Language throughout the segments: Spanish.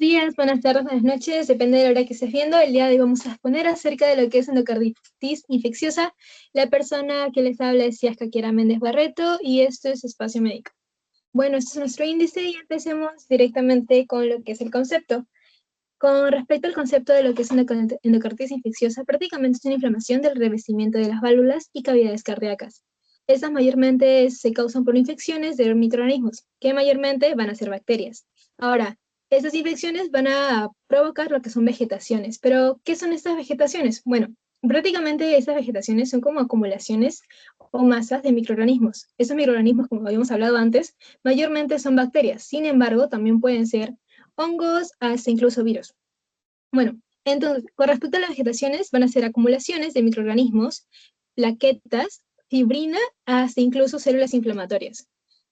Días, buenas tardes, buenas noches, depende de la hora que estés viendo. El día de hoy vamos a exponer acerca de lo que es endocarditis infecciosa. La persona que les habla es Yasca Kiara Méndez Barreto y esto es Espacio Médico. Bueno, este es nuestro índice y empecemos directamente con lo que es el concepto. Con respecto al concepto de lo que es endocarditis infecciosa, prácticamente es una inflamación del revestimiento de las válvulas y cavidades cardíacas. Estas mayormente se causan por infecciones de microorganismos, que mayormente van a ser bacterias. Ahora, estas infecciones van a provocar lo que son vegetaciones. Pero, ¿qué son estas vegetaciones? Bueno, prácticamente estas vegetaciones son como acumulaciones o masas de microorganismos. Esos microorganismos, como habíamos hablado antes, mayormente son bacterias. Sin embargo, también pueden ser hongos, hasta incluso virus. Bueno, entonces, con respecto a las vegetaciones, van a ser acumulaciones de microorganismos, plaquetas, fibrina, hasta incluso células inflamatorias.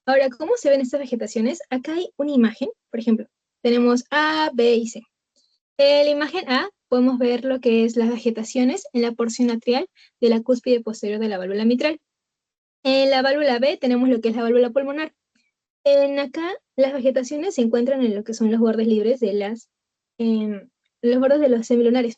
Ahora, ¿cómo se ven estas vegetaciones? Acá hay una imagen, por ejemplo, tenemos A, B y C. En la imagen A podemos ver lo que es las vegetaciones en la porción atrial de la cúspide posterior de la válvula mitral. En la válvula B tenemos lo que es la válvula pulmonar. En acá, las vegetaciones se encuentran en lo que son los bordes libres de los bordes de los semilunares.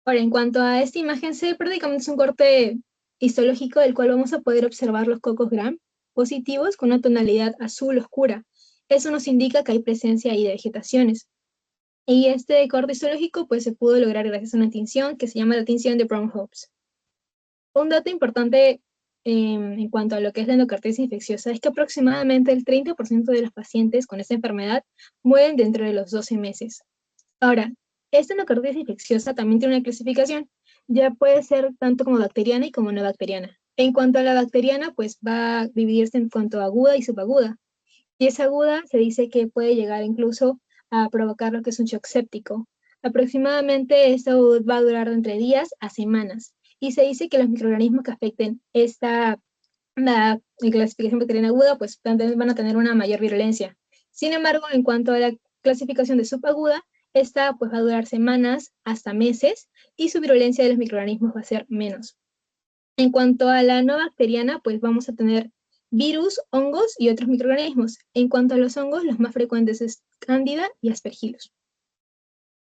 Ahora, en cuanto a esta imagen C, prácticamente es un corte histológico del cual vamos a poder observar los cocos gram positivos con una tonalidad azul oscura. Eso nos indica que hay presencia ahí de vegetaciones. Y este corte histológico pues se pudo lograr gracias a una tinción que se llama la tinción de Brown-Hopes. Un dato importante en cuanto a lo que es la endocarditis infecciosa es que aproximadamente el 30% de los pacientes con esta enfermedad mueren dentro de los 12 meses. Ahora, esta endocarditis infecciosa también tiene una clasificación. Ya puede ser tanto como bacteriana y como no bacteriana. En cuanto a la bacteriana, pues va a dividirse en cuanto a aguda y subaguda. Si es aguda, se dice que puede llegar incluso a provocar lo que es un shock séptico. Aproximadamente esto va a durar de entre días a semanas. Y se dice que los microorganismos que afecten la clasificación bacteriana aguda, pues van a tener una mayor virulencia. Sin embargo, en cuanto a la clasificación de subaguda, esta pues va a durar semanas hasta meses y su virulencia de los microorganismos va a ser menos. En cuanto a la no bacteriana, pues vamos a tener virus, hongos y otros microorganismos. En cuanto a los hongos, los más frecuentes es Cándida y Aspergillus.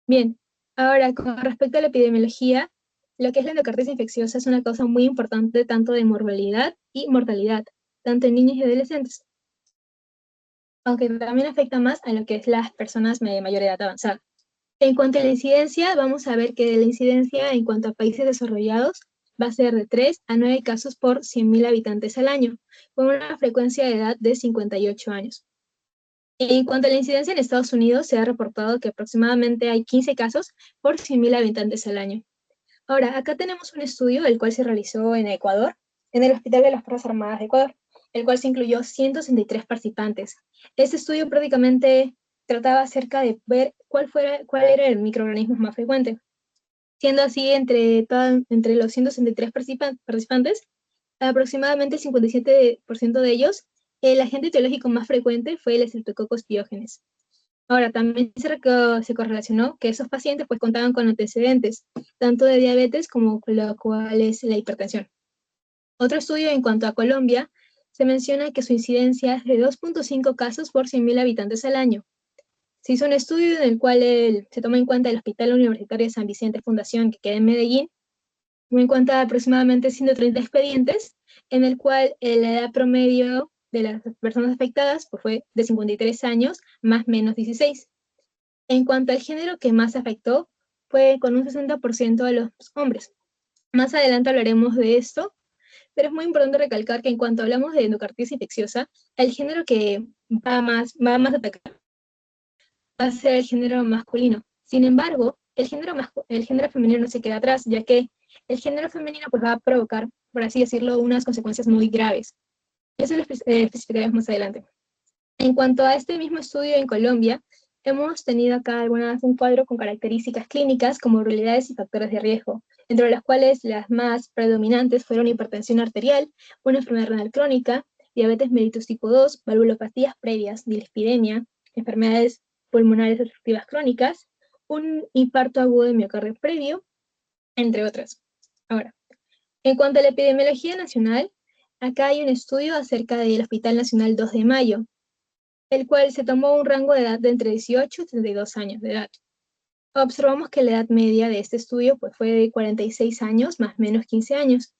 Bien, ahora con respecto a la epidemiología, lo que es la endocarditis infecciosa es una causa muy importante tanto de morbilidad y mortalidad, tanto en niños y adolescentes, aunque también afecta más a lo que es las personas de mayor edad avanzada. En cuanto a la incidencia, vamos a ver que la incidencia en cuanto a países desarrollados va a ser de 3 a 9 casos por 100.000 habitantes al año, con una frecuencia de edad de 58 años. En cuanto a la incidencia en Estados Unidos, se ha reportado que aproximadamente hay 15 casos por 100.000 habitantes al año. Ahora, acá tenemos un estudio, el cual se realizó en Ecuador, en el Hospital de las Fuerzas Armadas de Ecuador, el cual se incluyó 163 participantes. Este estudio prácticamente trataba acerca de ver cuál era el microorganismo más frecuente. Siendo así, entre los 163 participantes, aproximadamente el 57% de ellos, el agente etiológico más frecuente fue el Streptococcus pyogenes. Ahora, también se correlacionó que esos pacientes pues contaban con antecedentes, tanto de diabetes como lo cual es la hipertensión. Otro estudio en cuanto a Colombia, se menciona que su incidencia es de 2.5 casos por 100.000 habitantes al año. Se hizo un estudio en el cual se toma en cuenta el Hospital Universitario de San Vicente Fundación, que queda en Medellín, tomó en cuenta aproximadamente 130 expedientes, en el cual la edad promedio de las personas afectadas pues, fue de 53 años más menos 16. En cuanto al género que más afectó, fue con un 60% de los hombres. Más adelante hablaremos de esto, pero es muy importante recalcar que en cuanto hablamos de endocarditis infecciosa, el género que va más a atacar va a ser el género masculino. Sin embargo, el género femenino no se queda atrás, ya que el género femenino pues, va a provocar, por así decirlo, unas consecuencias muy graves. Eso lo especificaremos más adelante. En cuanto a este mismo estudio en Colombia, hemos tenido acá un cuadro con características clínicas como probabilidades y factores de riesgo, entre las cuales las más predominantes fueron hipertensión arterial, una enfermedad renal crónica, diabetes mellitus tipo 2, valvulopatías previas, dislipidemia, enfermedades pulmonares obstructivas crónicas, un infarto agudo de miocardio previo, entre otras. Ahora, en cuanto a la epidemiología nacional, acá hay un estudio acerca del Hospital Nacional 2 de Mayo, el cual se tomó un rango de edad de entre 18 y 32 años de edad. Observamos que la edad media de este estudio pues, fue de 46 años más o menos 15 años,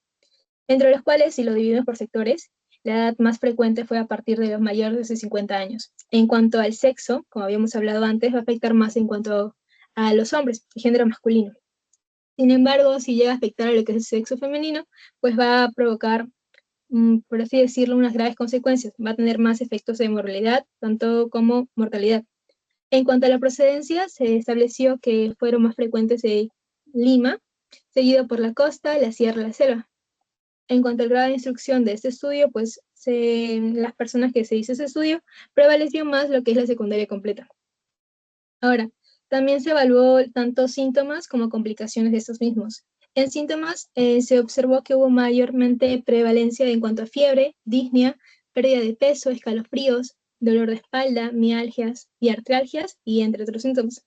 entre los cuales, si lo dividimos por sectores, la edad más frecuente fue a partir de los mayores de 50 años. En cuanto al sexo, como habíamos hablado antes, va a afectar más en cuanto a los hombres, el género masculino. Sin embargo, si llega a afectar a lo que es el sexo femenino, pues va a provocar, por así decirlo, unas graves consecuencias. Va a tener más efectos de mortalidad, tanto como mortalidad. En cuanto a la procedencia, se estableció que fueron más frecuentes de Lima, seguido por la costa, la sierra y la selva. En cuanto al grado de instrucción de este estudio, pues las personas que se hizo ese estudio prevaleció más lo que es la secundaria completa. Ahora, también se evaluó tanto síntomas como complicaciones de estos mismos. En síntomas se observó que hubo mayormente prevalencia en cuanto a fiebre, disnea, pérdida de peso, escalofríos, dolor de espalda, mialgias y artralgias, y entre otros síntomas.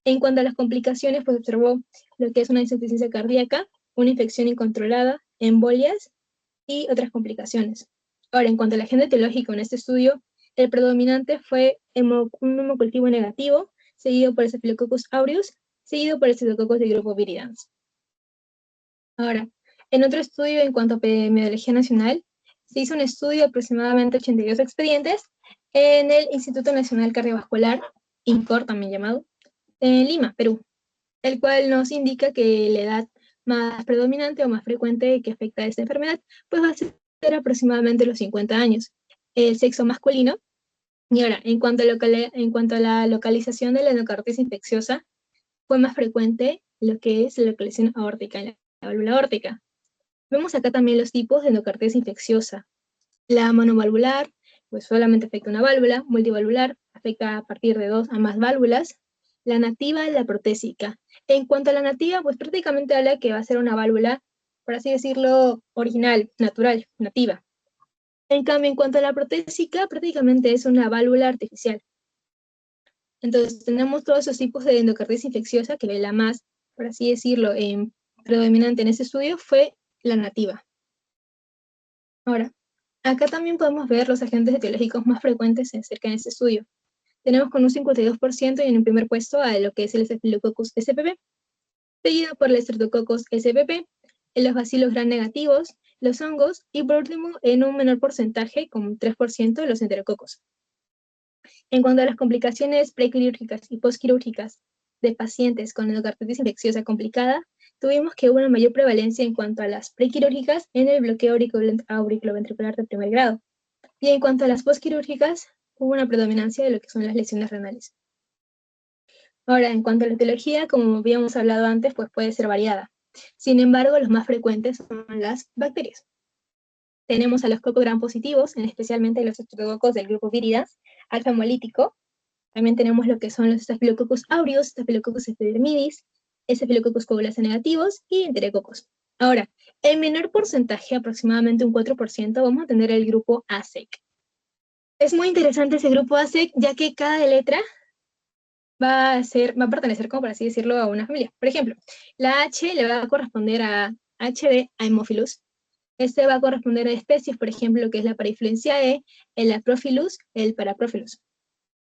En cuanto a las complicaciones, pues observó lo que es una insuficiencia cardíaca, una infección incontrolada, embolias y otras complicaciones. Ahora, en cuanto al agente etiológico en este estudio, el predominante fue un hemocultivo negativo, seguido por el Staphylococcus aureus, seguido por el Staphylococcus del grupo viridans. Ahora, en otro estudio en cuanto a epidemiología nacional, se hizo un estudio de aproximadamente 82 expedientes en el Instituto Nacional Cardiovascular, INCOR también llamado, en Lima, Perú, el cual nos indica que la edad más predominante o más frecuente que afecta a esta enfermedad, pues va a ser aproximadamente los 50 años. El sexo masculino. Y ahora, en cuanto a la localización de la endocarditis infecciosa, fue más frecuente lo que es la localización aórtica, en la válvula aórtica. Vemos acá también los tipos de endocarditis infecciosa. La monovalvular, pues solamente afecta una válvula; multivalvular, afecta a partir de 2 a más válvulas; la nativa y la protésica. En cuanto a la nativa, pues prácticamente habla que va a ser una válvula, por así decirlo, original, natural, nativa. En cambio, en cuanto a la protésica, prácticamente es una válvula artificial. Entonces, tenemos todos esos tipos de endocarditis infecciosa, que la más, por así decirlo, predominante en este estudio fue la nativa. Ahora, acá también podemos ver los agentes etiológicos más frecuentes acerca de este estudio. Tenemos con un 52% y en el primer puesto a lo que es el Staphylococcus spp, seguido por el Streptococcus spp, los bacilos gram negativos, los hongos, y por último, en un menor porcentaje, como un 3%, los enterococos. En cuanto a las complicaciones prequirúrgicas y postquirúrgicas de pacientes con endocarditis infecciosa complicada, tuvimos que hubo una mayor prevalencia en cuanto a las prequirúrgicas en el bloqueo auriculoventricular de primer grado. Y en cuanto a las postquirúrgicas, hubo una predominancia de lo que son las lesiones renales. Ahora, en cuanto a la etiología, como habíamos hablado antes, pues puede ser variada. Sin embargo, los más frecuentes son las bacterias. Tenemos a los cocos gram positivos, especialmente los estreptococos del grupo Viridans, alfa-hemolítico. También tenemos lo que son los Staphylococcus aureus, Staphylococcus epidermidis, Staphylococcus coagulase negativos y enterococos. Ahora, en menor porcentaje, aproximadamente un 4%, vamos a tener el grupo ASEC. Es muy interesante ese grupo ASEC, ya que cada letra va a pertenecer, como por así decirlo, a una familia. Por ejemplo, la H le va a corresponder a H de Haemophilus. Este va a corresponder a especies, por ejemplo, que es la Parainfluenziae, el Aprophilus, el Paraprophilus.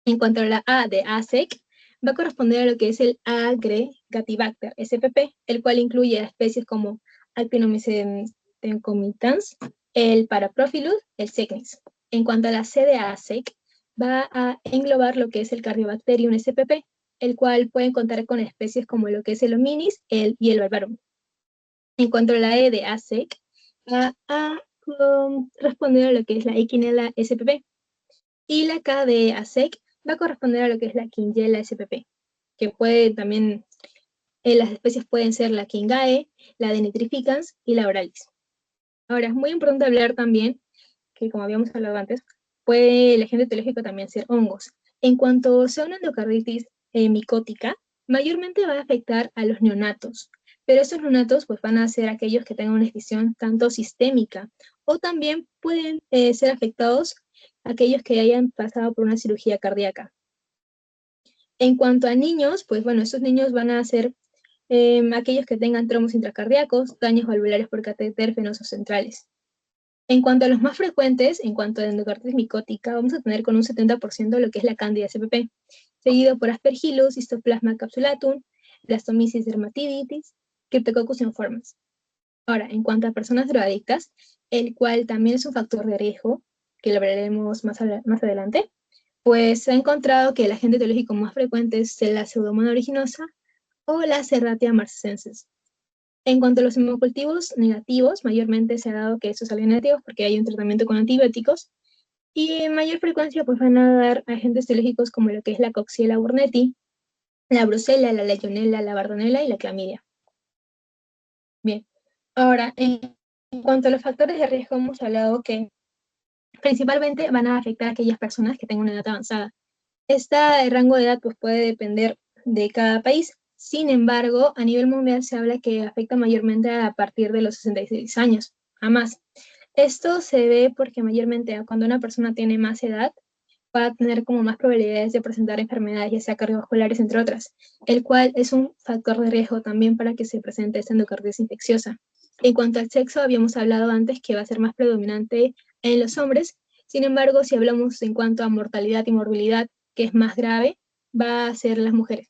En cuanto a la A de ASEC, va a corresponder a lo que es el Agregatibacter spp, el cual incluye a especies como Actinomycetes, el Paraprophilus, el Secnis. En cuanto a la C de ASEC, va a englobar lo que es el Cardiobacterium spp, el cual puede contar con especies como lo que es el Hominis y el Barbarum. En cuanto a la E de ASEC, va a responder a lo que es la Echinella spp, y la K de ASEC va a corresponder a lo que es la Klebsiella spp, que puede también, las especies pueden ser la Kingae, la de Nitrificans y la Oralis. Ahora, es muy importante hablar también, que como habíamos hablado antes, puede el agente etiológico también ser hongos. En cuanto sea una endocarditis micótica, mayormente va a afectar a los neonatos, pero estos neonatos pues, van a ser aquellos que tengan una infección tanto sistémica, o también pueden ser afectados aquellos que hayan pasado por una cirugía cardíaca. En cuanto a niños, pues bueno, estos niños van a ser aquellos que tengan trombos intracardíacos, daños valvulares por catéter venosos centrales. En cuanto a los más frecuentes, en cuanto a endocarditis micótica, vamos a tener con un 70% lo que es la Candida spp, seguido por Aspergillus, Histoplasma capsulatum, Blastomyces dermatitis, Cryptococcus informis. Ahora, en cuanto a personas drogadictas, el cual también es un factor de riesgo, que lo veremos más adelante, pues se ha encontrado que el agente etiológico más frecuente es la Pseudomonas aeruginosa o la Cerratia marcescensis. En cuanto a los hemocultivos negativos, mayormente se ha dado que estos salen negativos porque hay un tratamiento con antibióticos, y en mayor frecuencia pues van a dar agentes etiológicos como lo que es la Coxiella burnetii, la Brucella, la Legionella, la Bardonella y la Clamidia. Bien, ahora, en cuanto a los factores de riesgo, hemos hablado que principalmente van a afectar a aquellas personas que tengan una edad avanzada. Este rango de edad pues, puede depender de cada país. Sin embargo, a nivel mundial se habla que afecta mayormente a partir de los 66 años, a más. Esto se ve porque mayormente cuando una persona tiene más edad, va a tener como más probabilidades de presentar enfermedades, ya sea cardiovasculares, entre otras, el cual es un factor de riesgo también para que se presente esta endocarditis infecciosa. En cuanto al sexo, habíamos hablado antes que va a ser más predominante en los hombres. Sin embargo, si hablamos en cuanto a mortalidad y morbilidad, que es más grave, va a ser las mujeres.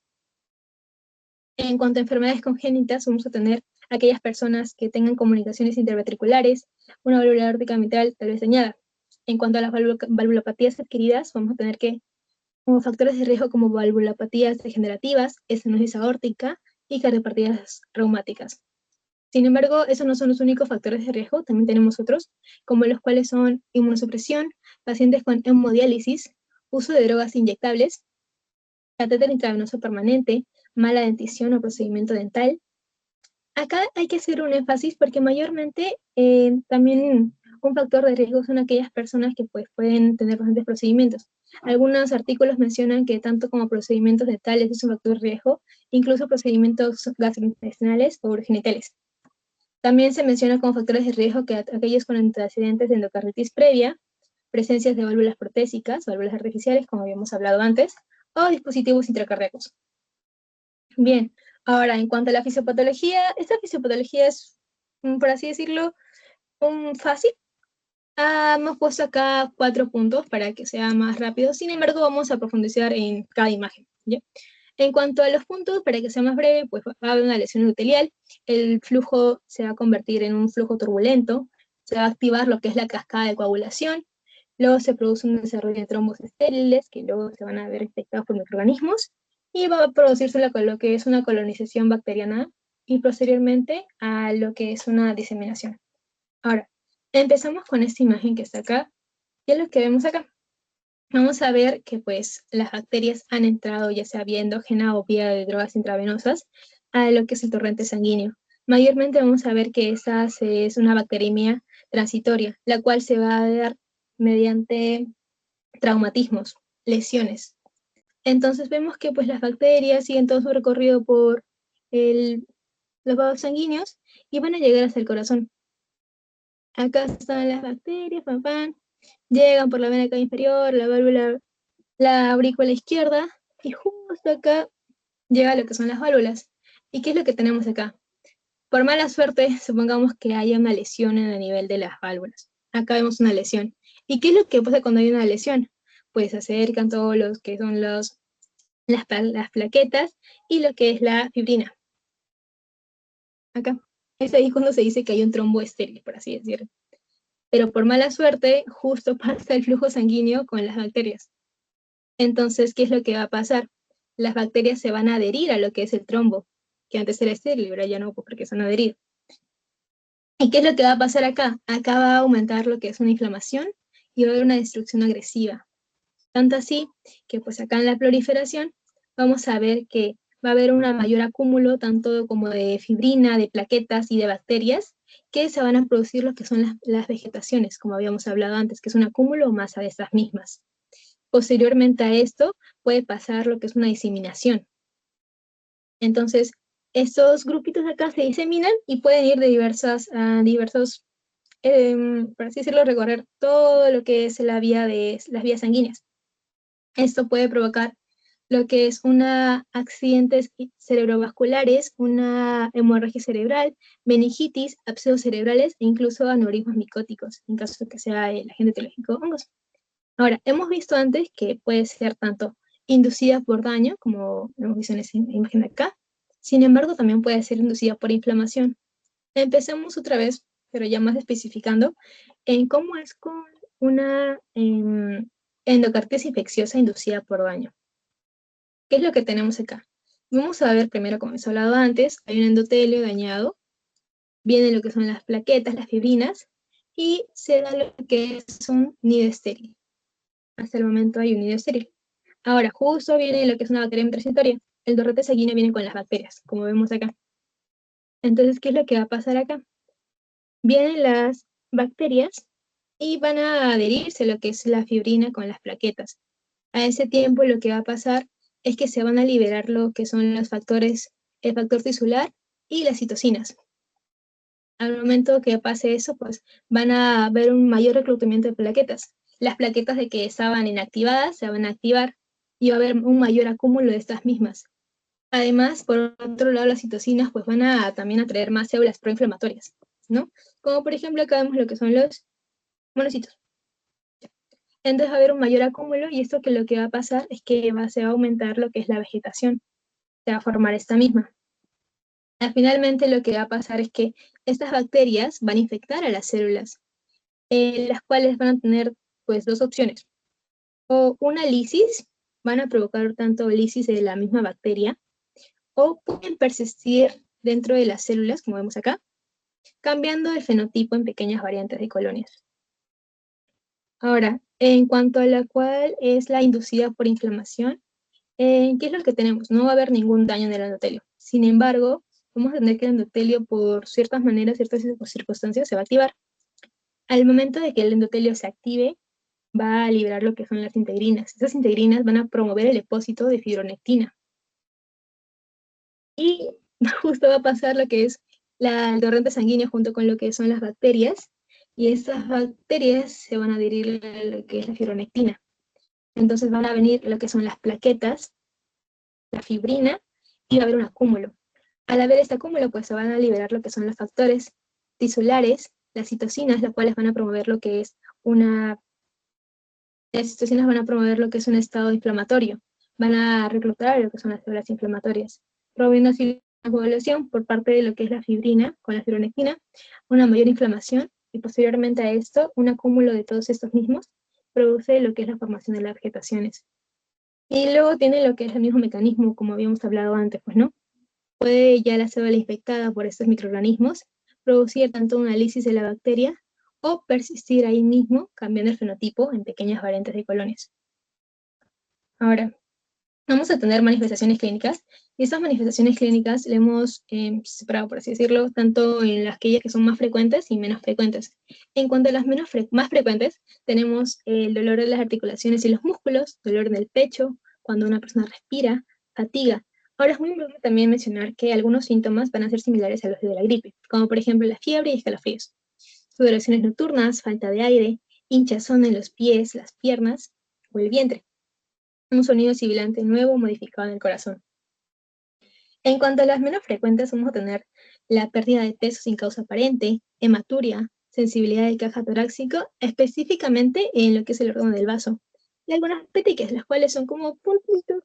En cuanto a enfermedades congénitas, vamos a tener aquellas personas que tengan comunicaciones interventriculares, una válvula aórtica mitral tal vez dañada. En cuanto a las valvulopatías adquiridas, vamos a tener que como factores de riesgo como valvulopatías degenerativas, estenosis aórtica y cardiopatías reumáticas. Sin embargo, esos no son los únicos factores de riesgo, también tenemos otros, como los cuales son inmunosupresión, pacientes con hemodiálisis, uso de drogas inyectables, catéter intravenoso permanente, mala dentición o procedimiento dental. Acá hay que hacer un énfasis porque mayormente también un factor de riesgo son aquellas personas que pues, pueden tener bastantes procedimientos. Algunos artículos mencionan que tanto como procedimientos dentales es un factor de riesgo, incluso procedimientos gastrointestinales o genitales. También se menciona como factores de riesgo que aquellos con antecedentes de endocarditis previa, presencias de válvulas protésicas, válvulas artificiales, como habíamos hablado antes, o dispositivos intracardíacos. Bien, ahora en cuanto a la fisiopatología, esta fisiopatología es, por así decirlo, fácil. Hemos puesto acá 4 puntos para que sea más rápido, sin embargo vamos a profundizar en cada imagen, ¿ya? En cuanto a los puntos, para que sea más breve, pues va a haber una lesión endotelial, el flujo se va a convertir en un flujo turbulento, se va a activar lo que es la cascada de coagulación, luego se produce un desarrollo de trombos estériles, que luego se van a ver infectados por microorganismos, y va a producirse lo que es una colonización bacteriana, y posteriormente a lo que es una diseminación. Ahora, empezamos con esta imagen que está acá, y es lo que vemos acá. Vamos a ver que pues las bacterias han entrado ya sea vía endógena o vía de drogas intravenosas a lo que es el torrente sanguíneo. Mayormente vamos a ver que esta es una bacteriemia transitoria, la cual se va a dar mediante traumatismos, lesiones. Entonces vemos que pues las bacterias siguen todo su recorrido por los vasos sanguíneos y van a llegar hasta el corazón. Acá están las bacterias, llegan por la vena cava inferior, la válvula, la aurícula izquierda, y justo acá llega lo que son las válvulas. ¿Y qué es lo que tenemos acá? Por mala suerte, supongamos que haya una lesión en el nivel de las válvulas. Acá vemos una lesión. ¿Y qué es lo que pasa cuando hay una lesión? Pues se acercan todos los que son las plaquetas y lo que es la fibrina. Acá. Es ahí cuando se dice que hay un trombo estéril, por así decirlo. Pero por mala suerte, justo pasa el flujo sanguíneo con las bacterias. Entonces, ¿qué es lo que va a pasar? Las bacterias se van a adherir a lo que es el trombo, que antes era estéril, ahora ya no, porque se han adherido. ¿Y qué es lo que va a pasar acá? Acá va a aumentar lo que es una inflamación y va a haber una destrucción agresiva. Tanto así que pues acá en la proliferación vamos a ver que va a haber un mayor acúmulo tanto como de fibrina, de plaquetas y de bacterias que se van a producir lo que son las vegetaciones, como habíamos hablado antes, que es un acúmulo o masa de estas mismas. Posteriormente a esto puede pasar lo que es una diseminación. Entonces, estos grupitos de acá se diseminan y pueden ir de diversos, por así decirlo, recorrer todo lo que es las vías sanguíneas. Esto puede provocar lo que es una accidentes cerebrovasculares, una hemorragia cerebral, meningitis, abscesos cerebrales e incluso aneurismas micóticos, en caso de que sea el agente etiológico hongos. Ahora, hemos visto antes que puede ser tanto inducida por daño, como hemos visto en esa imagen de acá, sin embargo, también puede ser inducida por inflamación. Empecemos otra vez, pero ya más especificando, en cómo es con una endocarditis infecciosa inducida por daño. ¿Qué es lo que tenemos acá? Vamos a ver primero, como hemos hablado antes, hay un endotelio dañado, viene lo que son las plaquetas, las fibrinas, y se da lo que es un nido estéril. Hasta el momento hay un nido estéril. Ahora, justo viene lo que es una bacteria transitoria. El torrente sanguíneo viene con las bacterias, como vemos acá. Entonces, ¿qué es lo que va a pasar acá? Vienen las bacterias y van a adherirse lo que es la fibrina con las plaquetas. A ese tiempo lo que va a pasar es que se van a liberar lo que son los factores, el factor tisular y las citocinas. Al momento que pase eso, pues van a haber un mayor reclutamiento de plaquetas. Las plaquetas de que estaban inactivadas se van a activar y va a haber un mayor acúmulo de estas mismas. Además, por otro lado, las citocinas pues van a también atraer más células proinflamatorias, ¿no? Como por ejemplo acá vemos lo que son los monocitos. Entonces va a haber un mayor acúmulo y esto que lo que va a pasar es que se va a aumentar lo que es la vegetación. Se va a formar esta misma. Finalmente lo que va a pasar es que estas bacterias van a infectar a las células, las cuales van a tener pues dos opciones. O una lisis, van a provocar tanto lisis de la misma bacteria, o pueden persistir dentro de las células, como vemos acá, cambiando de fenotipo en pequeñas variantes de colonias. Ahora, en cuanto a la cual es la inducida por inflamación, ¿qué es lo que tenemos? No va a haber ningún daño en el endotelio. Sin embargo, vamos a tener que el endotelio, por ciertas maneras, ciertas circunstancias, se va a activar. Al momento de que el endotelio se active, va a liberar lo que son las integrinas. Esas integrinas van a promover el depósito de fibronectina. Y justo va a pasar lo que es el torrente sanguíneo junto con lo que son las bacterias, y estas bacterias se van a adherir a lo que es la fibronectina. Entonces van a venir lo que son las plaquetas, la fibrina, y va a haber un acúmulo. Al haber este acúmulo, pues se van a liberar lo que son los factores tisulares, las citocinas, las cuales van a promover lo que es las citocinas van a promover lo que es un estado inflamatorio, van a reclutar lo que son las células inflamatorias, promoviendo así una coagulación por parte de lo que es la fibrina con la fibronectina, una mayor inflamación, y posteriormente a esto, un acúmulo de todos estos mismos produce lo que es la formación de las vegetaciones. Y luego tiene lo que es el mismo mecanismo, como habíamos hablado antes, pues, ¿no? Puede ya la célula infectada por estos microorganismos producir tanto una lisis de la bacteria o persistir ahí mismo, cambiando el fenotipo en pequeñas variantes de colonias. Ahora, vamos a tener manifestaciones clínicas, y estas manifestaciones clínicas le hemos separado, por así decirlo, tanto en las que son más frecuentes y menos frecuentes. En cuanto a las más frecuentes, tenemos el dolor de las articulaciones y los músculos, dolor en el pecho, cuando una persona respira, fatiga. Ahora es muy importante también mencionar que algunos síntomas van a ser similares a los de la gripe, como por ejemplo la fiebre y escalofríos. Sudoraciones nocturnas, falta de aire, hinchazón en los pies, las piernas o el vientre. Un sonido sibilante nuevo modificado en el corazón. En cuanto a las menos frecuentes, vamos a tener la pérdida de peso sin causa aparente, hematuria, sensibilidad del caja torácico, específicamente en lo que es el órgano del vaso, y algunas petequias, las cuales son como puntitos.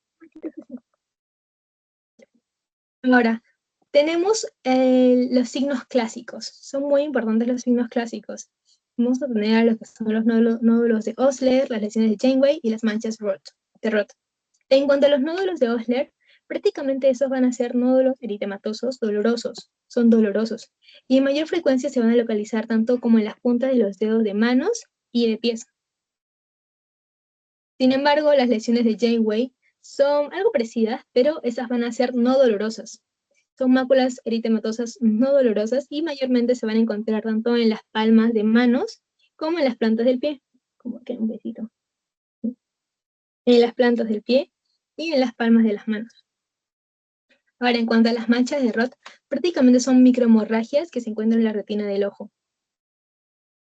Ahora, tenemos los signos clásicos. Son muy importantes los signos clásicos. Vamos a tener a los que son los nódulos de Osler, las lesiones de Janeway y las manchas de Roth. En cuanto a los nódulos de Osler, prácticamente esos van a ser nódulos eritematosos dolorosos. Son dolorosos. Y en mayor frecuencia se van a localizar tanto como en las puntas de los dedos de manos y de pies. Sin embargo, las lesiones de Janeway son algo parecidas, pero esas van a ser no dolorosas. Son máculas eritematosas no dolorosas y mayormente se van a encontrar tanto en las palmas de manos como en las plantas del pie. Como que un besito. En las plantas del pie y en las palmas de las manos. Ahora, en cuanto a las manchas de Roth, prácticamente son microhemorragias que se encuentran en la retina del ojo.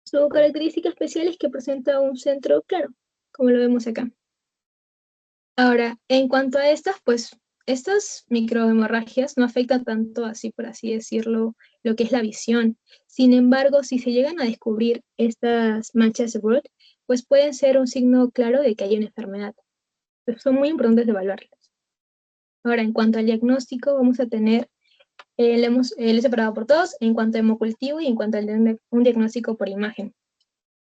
Su característica especial es que presenta un centro claro, como lo vemos acá. Ahora, en cuanto a estas, pues estas microhemorragias no afectan tanto, así por así decirlo, lo que es la visión. Sin embargo, si se llegan a descubrir estas manchas de Broad, pues pueden ser un signo claro de que hay una enfermedad. Pues son muy importantes de evaluarlas. Ahora, en cuanto al diagnóstico, vamos a tener, he separado por todos, en cuanto a hemocultivo y en cuanto a un diagnóstico por imagen.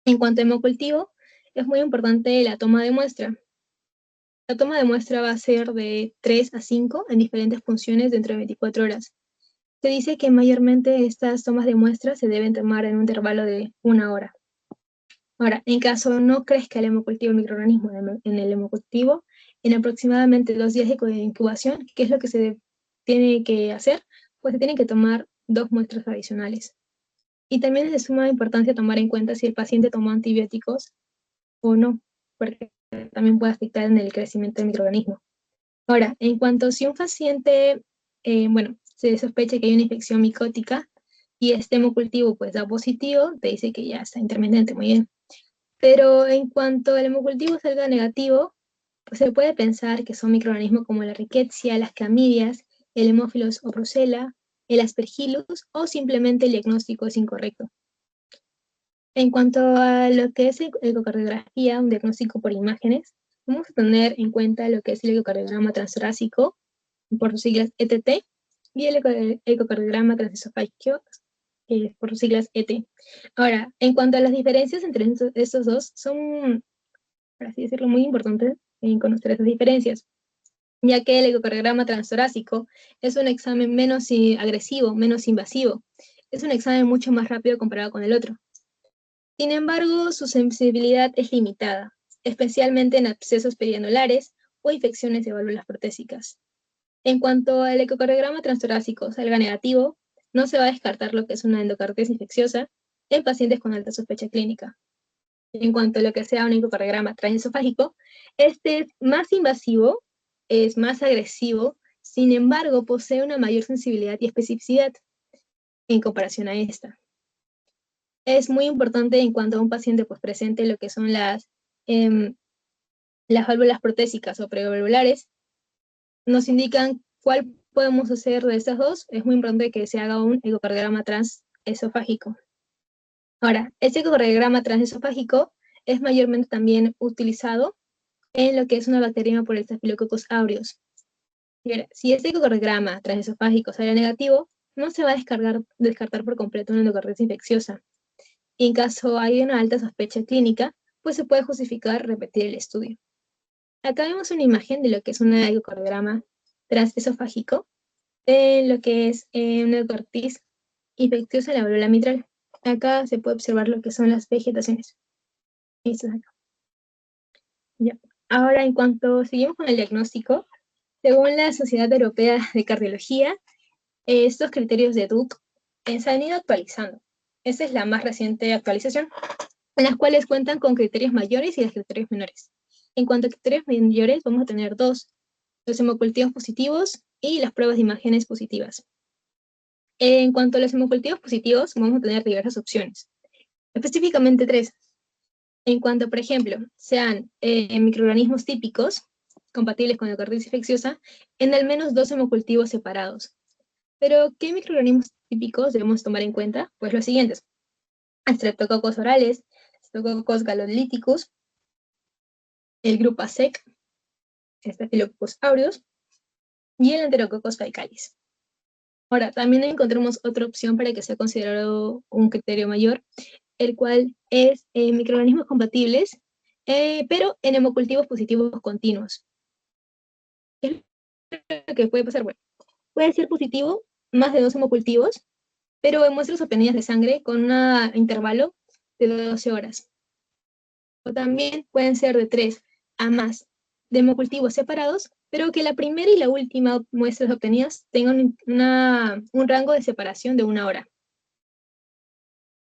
En cuanto a hemocultivo, es muy importante la toma de muestra. La toma de muestra va a ser de 3 a 5 en diferentes funciones dentro de 24 horas. Se dice que mayormente estas tomas de muestra se deben tomar en un intervalo de 1 hora. Ahora, en caso no crezca el hemocultivo, el microorganismo en el hemocultivo, en aproximadamente 2 días de incubación, ¿qué es lo que se tiene que hacer? Pues se tienen que tomar 2 muestras adicionales. Y también es de suma importancia tomar en cuenta si el paciente tomó antibióticos o no, porque también puede afectar en el crecimiento del microorganismo. Ahora, en cuanto si un paciente, se sospecha que hay una infección micótica y este hemocultivo pues da positivo, te dice que ya está intermitente, muy bien. Pero en cuanto el hemocultivo salga negativo, pues se puede pensar que son microorganismos como la Rickettsia, las clamidias, el Haemophilus o Brucella, el Aspergillus, o simplemente el diagnóstico es incorrecto. En cuanto a lo que es ecocardiografía, un diagnóstico por imágenes, vamos a tener en cuenta lo que es el ecocardiograma transtorácico, por sus siglas ETT, y el ecocardiograma transesofágico, por sus siglas ET. Ahora, en cuanto a las diferencias entre estos dos, son, por así decirlo, muy importantes en conocer esas diferencias, ya que el ecocardiograma transtorácico es un examen menos agresivo, menos invasivo. Es un examen mucho más rápido comparado con el otro. Sin embargo, su sensibilidad es limitada, especialmente en abscesos perianulares o infecciones de válvulas protésicas. En cuanto al ecocardiograma transtorácico salga negativo, no se va a descartar lo que es una endocarditis infecciosa en pacientes con alta sospecha clínica. En cuanto a lo que sea un ecocardiograma transesofágico, este es más invasivo, es más agresivo, sin embargo, posee una mayor sensibilidad y especificidad en comparación a esta. Es muy importante en cuanto a un paciente pues, presente lo que son las válvulas protésicas o prevalvulares, nos indican cuál podemos hacer de estas dos. Es muy importante que se haga un ecocardiograma transesofágico. Ahora, este ecocardiograma transesofágico es mayormente también utilizado en lo que es una bacteria por el Staphylococcus aureus. Si este ecocardiograma transesofágico sale negativo, no se va a descartar por completo una endocarditis infecciosa. Y en caso hay una alta sospecha clínica, pues se puede justificar repetir el estudio. Acá vemos una imagen de lo que es un ecocardiograma transesofágico, de lo que es una endocarditis infecciosa en la válvula mitral. Acá se puede observar lo que son las vegetaciones. Esto es acá. Ya. Ahora, en cuanto seguimos con el diagnóstico, según la Sociedad Europea de Cardiología, estos criterios de Duke se han ido actualizando. Esta es la más reciente actualización, en las cuales cuentan con criterios mayores y los criterios menores. En cuanto a criterios mayores, vamos a tener dos: los hemocultivos positivos y las pruebas de imágenes positivas. En cuanto a los hemocultivos positivos, vamos a tener diversas opciones, específicamente tres. En cuanto, por ejemplo, sean microorganismos típicos, compatibles con la endocarditis infecciosa, en al menos 2 hemocultivos separados. Pero, ¿qué microorganismos típicos debemos tomar en cuenta? Pues los siguientes: Streptococcus orales, Streptococcus galolyticus, el grupo ASEC, Staphylococcus aureus, y el Enterococcus faecalis. Ahora, también encontramos otra opción para que sea considerado un criterio mayor, el cual es microorganismos compatibles, pero en hemocultivos positivos continuos. ¿Qué es lo que puede pasar? Bueno, puede ser positivo más de 2 hemocultivos, pero en muestras obtenidas de sangre con un intervalo de 12 horas. O también pueden ser de 3 a más de hemocultivos separados, pero que la primera y la última muestras obtenidas tengan un rango de separación de 1 hora.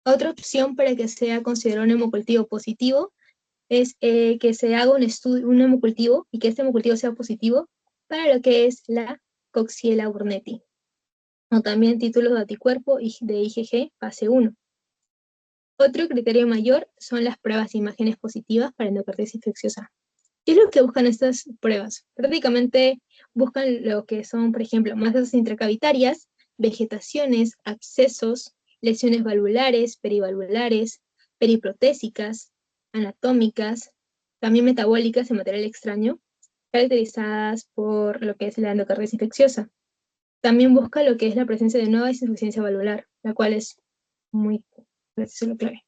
Otra opción para que sea considerado un hemocultivo positivo es que se haga un hemocultivo y que este hemocultivo sea positivo para lo que es la Coxiella burnetii, o también títulos de anticuerpo de IgG fase 1. Otro criterio mayor son las pruebas de imágenes positivas para endocarditis infecciosa. ¿Qué es lo que buscan estas pruebas? Prácticamente buscan lo que son, por ejemplo, masas intracavitarias, vegetaciones, abscesos, lesiones valvulares, perivalvulares, periprotésicas, anatómicas, también metabólicas en material extraño, caracterizadas por lo que es la endocarditis infecciosa. También busca lo que es la presencia de nueva insuficiencia valvular, la cual es muy clave.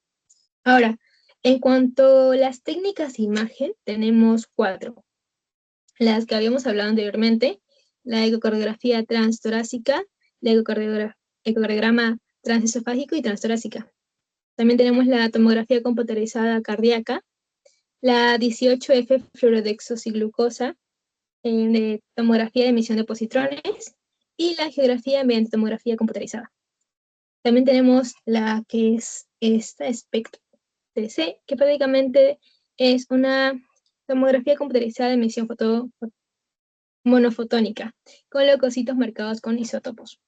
Ahora, en cuanto a las técnicas de imagen, tenemos 4. Las que habíamos hablado anteriormente, la ecocardiografía transtorácica, la ecocardiograma transesofágico y transtorácica. También tenemos la tomografía computarizada cardíaca, la 18F fluorodexosiglucosa, de tomografía de emisión de positrones, y la geografía mediante tomografía computarizada. También tenemos la que es esta SPECT-TC, que prácticamente es una tomografía computarizada de emisión monofotónica, con leucocitos marcados con isótopos.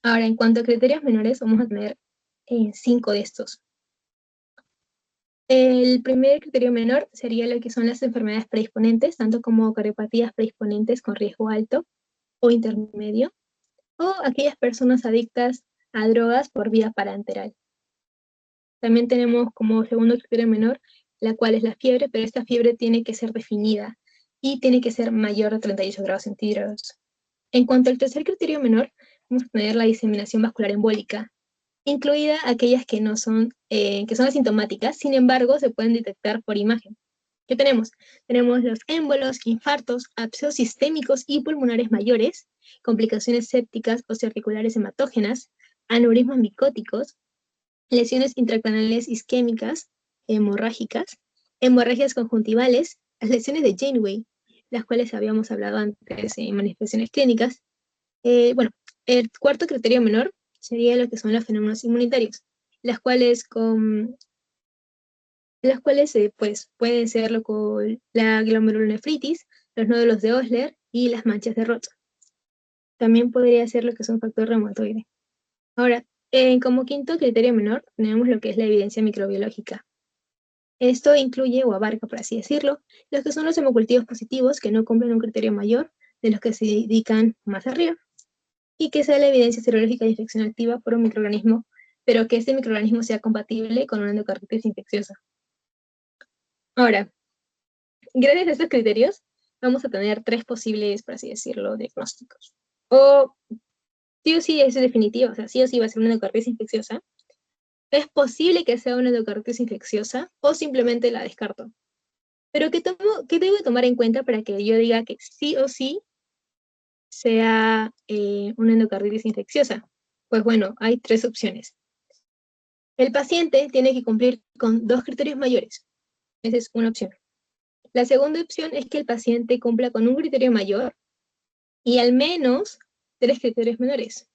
Ahora, en cuanto a criterios menores, vamos a tener 5 de estos. El primer criterio menor sería lo que son las enfermedades predisponentes, tanto como cardiopatías predisponentes con riesgo alto o intermedio, o aquellas personas adictas a drogas por vía parenteral. También tenemos como segundo criterio menor, la cual es la fiebre, pero esta fiebre tiene que ser definida y tiene que ser mayor de 38 grados centígrados. En cuanto al tercer criterio menor, vamos a tener la diseminación vascular embólica, incluida aquellas que no son, que son asintomáticas, sin embargo, se pueden detectar por imagen. ¿Qué tenemos? Tenemos los émbolos, infartos, abscesos sistémicos y pulmonares mayores, complicaciones sépticas o articulares hematógenas, aneurismas micóticos, lesiones intracraniales isquémicas, hemorrágicas, hemorragias conjuntivales, las lesiones de Janeway, las cuales habíamos hablado antes en manifestaciones clínicas. Bueno, el cuarto criterio menor sería lo que son los fenómenos inmunitarios, las cuales pues, pueden ser la glomerulonefritis, los nódulos de Osler y las manchas de Roth. También podría ser lo que son factor reumatoide. Ahora, como quinto criterio menor, tenemos lo que es la evidencia microbiológica. Esto incluye o abarca, por así decirlo, los que son los hemocultivos positivos que no cumplen un criterio mayor de los que se indican más arriba, y que sea la evidencia serológica de infección activa por un microorganismo, pero que este microorganismo sea compatible con una endocarditis infecciosa. Ahora, gracias a estos criterios, vamos a tener 3 posibles, por así decirlo, diagnósticos. O sí es definitivo, o sea, sí o sí va a ser una endocarditis infecciosa. Es posible que sea una endocarditis infecciosa o simplemente la descarto. Pero ¿qué debo tomar en cuenta para que yo diga que sí o sí sea una endocarditis infecciosa? Pues bueno, hay 3 opciones. El paciente tiene que cumplir con 2 criterios mayores. Esa es una opción. La segunda opción es que el paciente cumpla con un criterio mayor y al menos 3 criterios menores.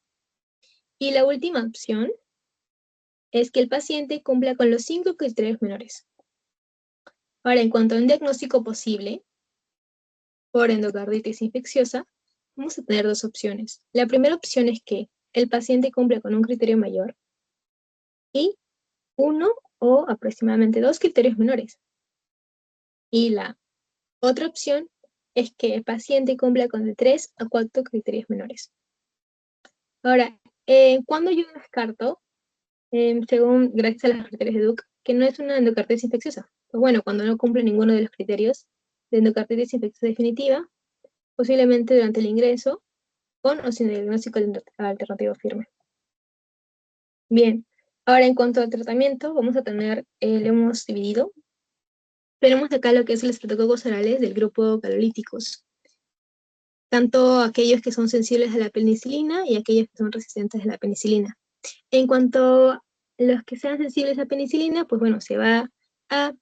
Y la última opción es que el paciente cumpla con los 5 criterios menores. Ahora, en cuanto a un diagnóstico posible por endocarditis infecciosa, vamos a tener 2 opciones. La primera opción es que el paciente cumpla con un criterio mayor y 1 o aproximadamente 2 criterios menores. Y la otra opción es que el paciente cumpla con de 3 a 4 criterios menores. Ahora, cuando yo descarto, según gracias a las criterios de Duke, que no es una endocarditis infecciosa? Pues bueno, cuando no cumple ninguno de los criterios de endocarditis infecciosa definitiva, posiblemente durante el ingreso, con o sin diagnóstico alternativo firme. Bien, ahora en cuanto al tratamiento, vamos a tener, lo hemos dividido. Tenemos acá lo que es los estreptococos orales del grupo calolíticos, tanto aquellos que son sensibles a la penicilina y aquellos que son resistentes a la penicilina. En cuanto a los que sean sensibles a penicilina, pues bueno, se va a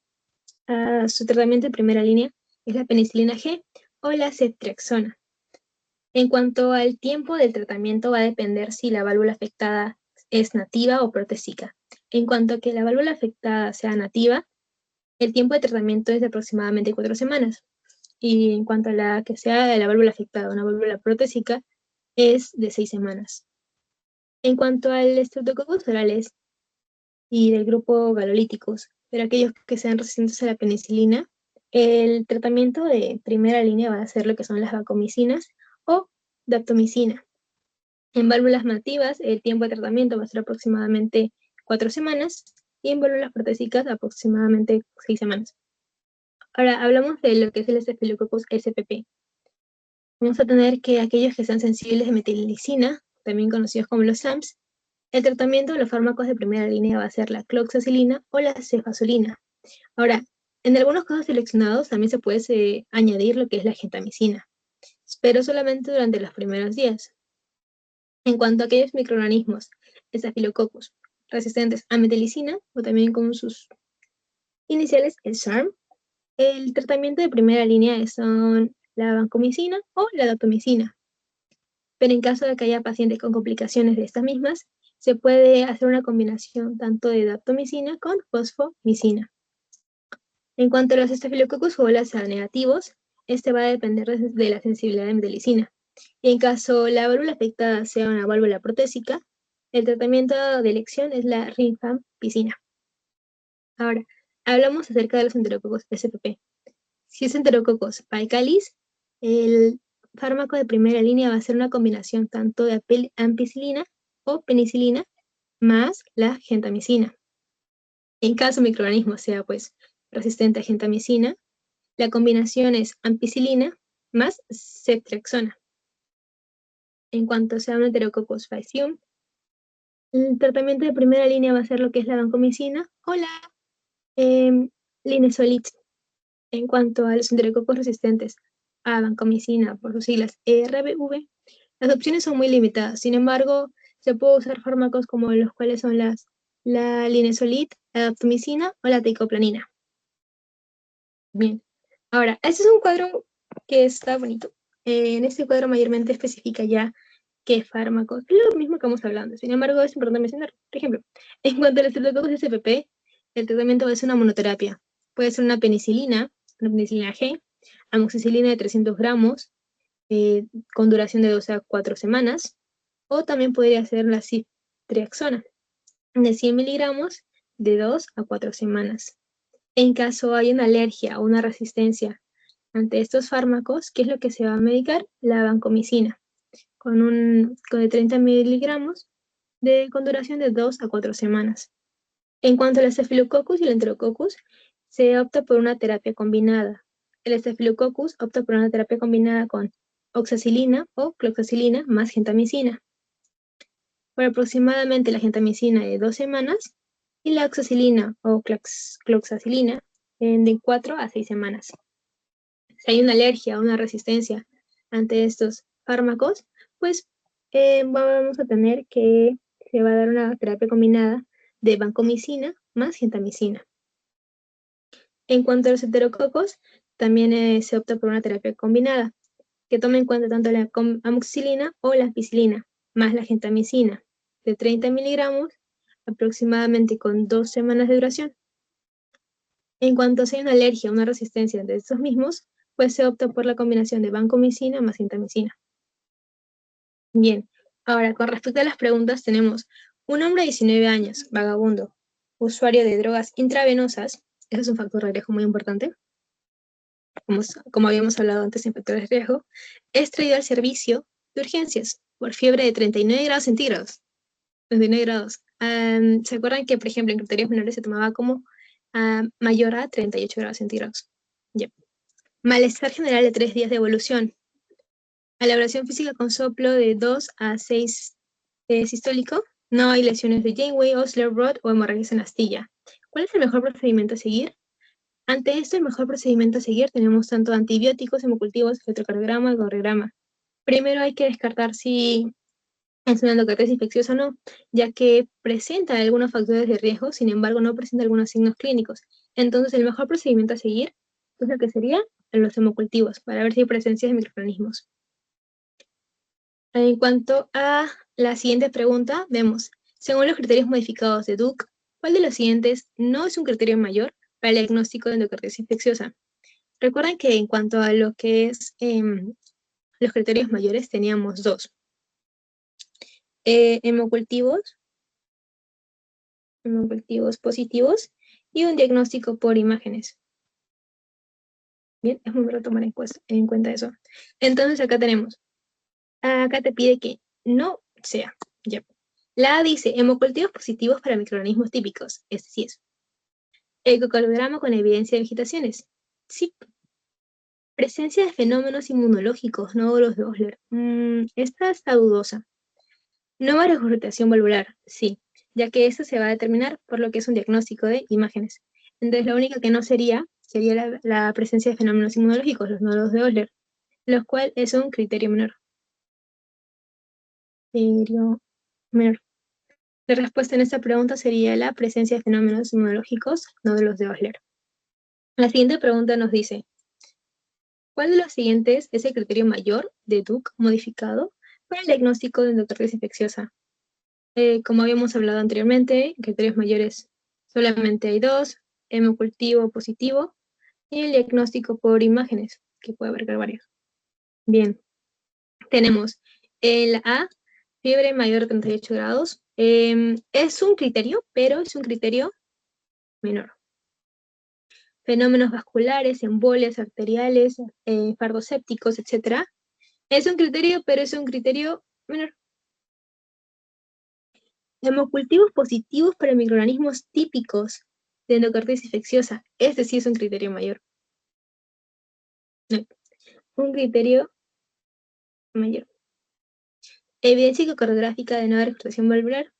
su tratamiento en primera línea, es la penicilina G o la ceftriaxona. En cuanto al tiempo del tratamiento, va a depender si la válvula afectada es nativa o protésica. En cuanto a que la válvula afectada sea nativa, el tiempo de tratamiento es de aproximadamente 4 semanas. Y en cuanto a la que sea de la válvula afectada, una válvula protésica, es de 6 semanas. En cuanto al estreptococos orales y del grupo galolíticos, pero aquellos que sean resistentes a la penicilina, el tratamiento de primera línea va a ser lo que son las vancomicinas o daptomicina. En válvulas nativas, el tiempo de tratamiento va a ser aproximadamente 4 semanas y en válvulas protésicas aproximadamente 6 semanas. Ahora, hablamos de lo que es el Staphylococcus SPP. Vamos a tener que aquellos que sean sensibles de metilicina, también conocidos como los SAMs, el tratamiento de los fármacos de primera línea va a ser la cloxacilina o la cefazolina. Ahora, en algunos casos seleccionados también se puede añadir lo que es la gentamicina, pero solamente durante los primeros días. En cuanto a aquellos microorganismos, Staphylococcus, resistentes a metilicina, o también con sus iniciales, el SARM, el tratamiento de primera línea son la vancomicina o la daptomicina. Pero en caso de que haya pacientes con complicaciones de estas mismas, se puede hacer una combinación tanto de daptomicina con fosfomicina. En cuanto a los Staphylococcus aureus negativos, este va a depender de la sensibilidad de metilicina. Y en caso la válvula afectada sea una válvula protésica, el tratamiento de elección es la rifampicina. Ahora, hablamos acerca de los Enterococcus SPP. Si es Enterococcus faecalis, el fármaco de primera línea va a ser una combinación tanto de ampicilina o penicilina más la gentamicina. En caso el microorganismo sea pues resistente a gentamicina, la combinación es ampicilina más ceftriaxona. En cuanto sea un Enterococcus faecium, el tratamiento de primera línea va a ser lo que es la vancomicina o la linezolid. En cuanto a los enterococos resistentes a vancomicina, por sus siglas ERBV, las opciones son muy limitadas. Sin embargo, se puede usar fármacos como los cuales son la linezolid, la daptomicina o la teicoplanina. Bien. Ahora, este es un cuadro que está bonito. En este cuadro mayormente especifica ya qué fármacos, es lo mismo que vamos hablando. Sin embargo, es importante mencionar, por ejemplo, en cuanto a los enterococos SPP, el tratamiento va a ser una monoterapia. Puede ser una penicilina G, amoxicilina de 300 gramos, con duración de 2 a 4 semanas, o también podría ser la ceftriaxona, de 100 miligramos, de 2 a 4 semanas. En caso hay una alergia o una resistencia ante estos fármacos, ¿qué es lo que se va a medicar? La vancomicina, con de 30 miligramos, con duración de 2 a 4 semanas. En cuanto al Staphylococcus y el Enterococcus, se opta por una terapia combinada. El Staphylococcus opta por una terapia combinada con oxacilina o cloxacilina más gentamicina, por aproximadamente la gentamicina de 2 semanas y la oxacilina o cloxacilina de 4 a 6 semanas. Si hay una alergia o una resistencia ante estos fármacos, pues vamos a tener que se va a dar una terapia combinada de vancomicina más gentamicina. En cuanto a los enterococos, también se opta por una terapia combinada, que toma en cuenta tanto la amoxicilina o la ampicilina, más la gentamicina, de 30 miligramos, aproximadamente con 2 semanas de duración. En cuanto sea una alergia o una resistencia de estos mismos, pues se opta por la combinación de vancomicina más gentamicina. Bien, ahora con respecto a las preguntas tenemos un hombre de 19 años, vagabundo, usuario de drogas intravenosas, eso es un factor de riesgo muy importante, como habíamos hablado antes en factores de riesgo, es traído al servicio de urgencias por fiebre de 39 grados centígrados. 39 grados. ¿Se acuerdan que, por ejemplo, en criterios menores se tomaba como mayor a 38 grados centígrados? Yep. Malestar general de 3 días de evolución. Elaboración física con soplo de 2 a 6 sistólico. No hay lesiones de Janeway, Osler, Rod o hemorragias en astilla. ¿Cuál es el mejor procedimiento a seguir? Ante esto, el mejor procedimiento a seguir tenemos tanto antibióticos, hemocultivos, electrocardiograma y gorrigrama. Primero hay que descartar si es una endocarditis infecciosa o no, ya que presenta algunos factores de riesgo, sin embargo no presenta algunos signos clínicos. Entonces el mejor procedimiento a seguir es lo que sería los hemocultivos, para ver si hay presencia de microorganismos. En cuanto a la siguiente pregunta, vemos, según los criterios modificados de Duke, ¿cuál de los siguientes no es un criterio mayor para el diagnóstico de endocarditis infecciosa? Recuerden que en cuanto a lo que es los criterios mayores, teníamos 2. Hemocultivos positivos y un diagnóstico por imágenes. Bien, es muy bueno tomar en cuenta eso. Entonces acá tenemos, acá te pide que no sea, ya. La A dice, hemocultivos positivos para microorganismos típicos, este sí es. Ecocardiograma con evidencia de vegetaciones, sí. Presencia de fenómenos inmunológicos, nódulos de Osler, esta está dudosa. Nueva regurgitación valvular, sí, ya que esto se va a determinar por lo que es un diagnóstico de imágenes. Entonces, la única que no sería la presencia de fenómenos inmunológicos, los nódulos de Osler, los cuales es un criterio menor. Criterio menor. La respuesta en esta pregunta sería la presencia de fenómenos inmunológicos, nódulos de Osler. La siguiente pregunta nos dice, ¿cuál de los siguientes es el criterio mayor de Duke modificado para el diagnóstico de endocarditis infecciosa? Como habíamos hablado anteriormente, criterios mayores solamente hay dos, hemocultivo positivo y el diagnóstico por imágenes, que puede abarcar varios. Bien, tenemos el A, fiebre mayor de 38 grados. Es un criterio, pero es un criterio menor. Fenómenos vasculares, embolias arteriales, fardos sépticos, etc. Es un criterio, pero es un criterio menor. Hemocultivos positivos para microorganismos típicos de endocarditis infecciosa. Este sí es un criterio mayor. No, un criterio mayor. Evidencia ecocardiográfica de nueva recuperación valvular.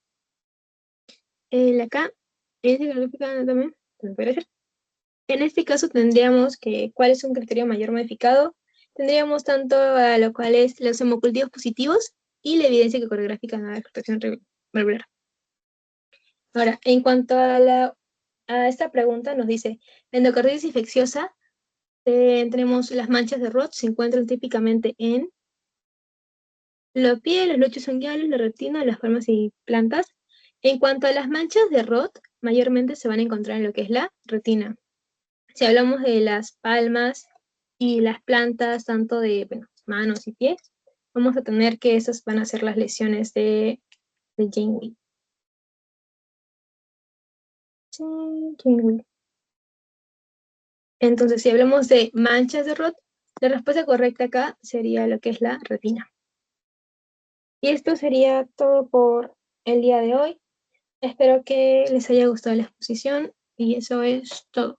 Acá, evidencia ecocardiográfica también puede ser. En este caso tendríamos que, ¿cuál es un criterio mayor modificado? Tendríamos tanto a lo cual es los hemocultivos positivos y la evidencia ecocardiográfica de nueva recuperación valvular. Ahora, en cuanto a esta pregunta, nos dice, la endocarditis infecciosa, tenemos las manchas de Roth, se encuentran típicamente en la piel, los lechos sanguíneos, la retina, las palmas y plantas. En cuanto a las manchas de Roth, mayormente se van a encontrar en lo que es la retina. Si hablamos de las palmas y las plantas, tanto de manos y pies, vamos a tener que esas van a ser las lesiones de Janeway. Entonces, si hablamos de manchas de Roth, la respuesta correcta acá sería lo que es la retina. Y esto sería todo por el día de hoy. Espero que les haya gustado la exposición y eso es todo.